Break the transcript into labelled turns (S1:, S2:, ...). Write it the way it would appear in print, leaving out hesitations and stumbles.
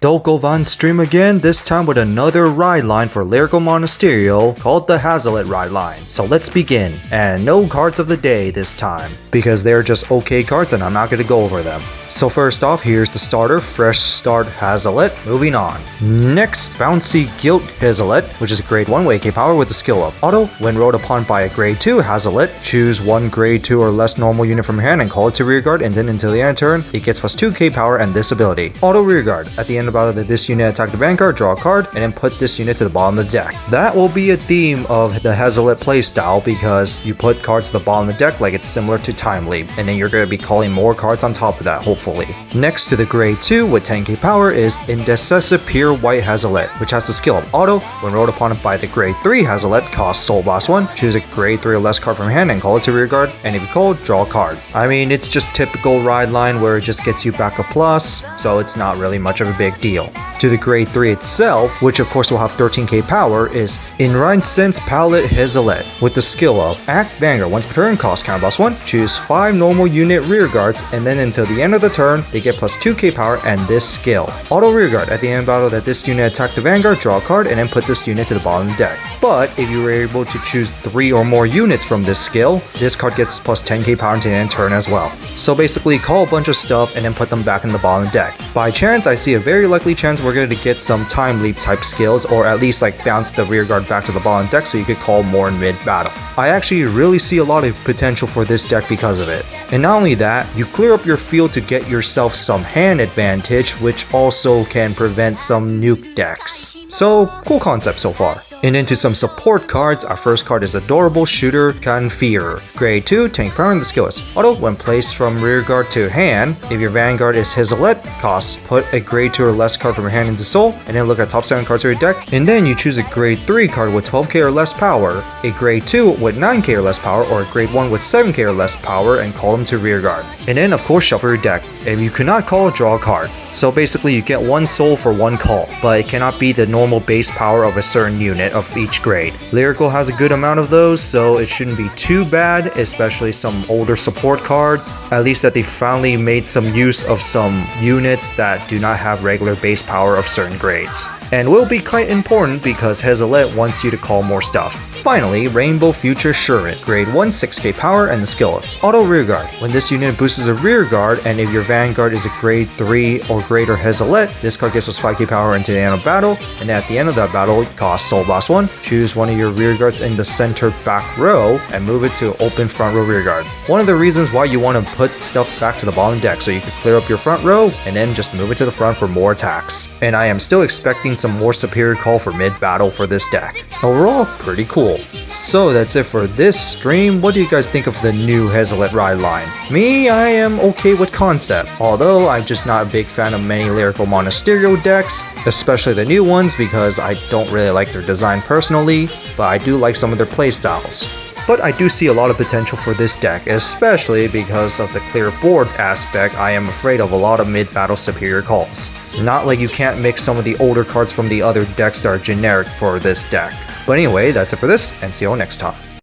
S1: Dolkovan stream again, this time with another ride line for Lyrical Monasterio called the Hazelit Ride Line. So let's begin, and no cards of the day this time, because they're just okay cards and I'm not going to go over them. So first off, here's the starter, Fresh Start Hazelit. Moving on. Next, Bouncy Guilt Hazelit, which is a grade 1 with AK power with the skill of Auto. When rolled upon by a grade 2 Hazelit, choose one grade 2 or less normal unit from your hand and call it to rearguard, and then until the end of turn, it gets plus 2k power and this ability. Auto rearguard. At the end of battle, this unit attack the Vanguard, draw a card, and then put this unit to the bottom of the deck. That will be a theme of the Hazelit playstyle because you put cards to the bottom of the deck like it's similar to Time Leap, and then you're going to be calling more cards on top of that, hopefully. Next to the grade 2 with 10k power is Indecisive Pure White Hazelit, which has the skill of Auto. When rolled upon it by the grade 3 Hazelit, costs Soul Blast 1, choose a grade 3 or less card from hand and call it to rearguard, and if you call, draw a card. I mean, it's just typical ride line where it just gets you back a plus, so it's not really much of a big deal. To the grade 3 itself, which of course will have 13k power, is Enraged Sense Palette Hazelit, with the skill of Act Vanguard. Once per turn, cost Counter Blast 1, choose 5 normal unit rear guards, and then until the end of the turn, they get plus 2k power and this skill. Auto rearguard. At the end of battle that this unit attack the Vanguard, draw a card, and then put this unit to the bottom of the deck. But if you were able to choose 3 or more units from this skill, this card gets plus 10k power until the end of turn as well. So basically, call a bunch of stuff and then put them back in the bottom of the deck. By chance, I see a very likely chance we're going to get some Time Leap type skills, or at least like bounce the rearguard back to the bottom deck so you could call more in mid-battle. I actually really see a lot of potential for this deck because of it. And not only that, you clear up your field to get yourself some hand advantage, which also can prevent some nuke decks. So, cool concept so far. And into some support cards, our first card is Adorable Shooter Confir. Grade 2, tank power, and the skill is Auto. When placed from rearguard to hand, if your Vanguard is Hazelit, costs put a grade 2 or less card from your hand into Soul, and then look at top 7 cards of your deck, and then you choose a grade 3 card with 12k or less power, a grade 2 with 9k or less power, or a grade 1 with 7k or less power, and call them to rearguard. And then of course shuffle your deck. If you cannot call, draw a card. So basically you get 1 soul for 1 call, but it cannot be the normal base power of a certain unit of each grade. Lyrical has a good amount of those, so it shouldn't be too bad, especially some older support cards. At least that they finally made some use of some units that do not have regular base power of certain grades. And will be quite important because Hazelit wants you to call more stuff. Finally, Rainbow Future Shurit, grade 1, 6k power, and the skill of Auto Rearguard. When this unit boosts a rearguard, and if your Vanguard is a grade 3 or greater Hazelit, this card gets us 5k power until the end of battle, and at the end of that battle, it costs Soul Blast 1, choose one of your rearguards in the center back row, and move it to open front row rearguard. One of the reasons why you want to put stuff back to the bottom deck, so you can clear up your front row, and then just move it to the front for more attacks. And I am still expecting some more superior call for mid-battle for this deck. Overall, pretty cool. So that's it for this stream. What do you guys think of the new Hazelit Ride Line? Me, I am okay with concept, although I'm just not a big fan of many Lyrical Monasterio decks, especially the new ones because I don't really like their design personally, but I do like some of their playstyles. But I do see a lot of potential for this deck, especially because of the clear board aspect. I am afraid of a lot of mid-battle superior calls. Not like you can't mix some of the older cards from the other decks that are generic for this deck. But anyway, that's it for this, and see you all next time.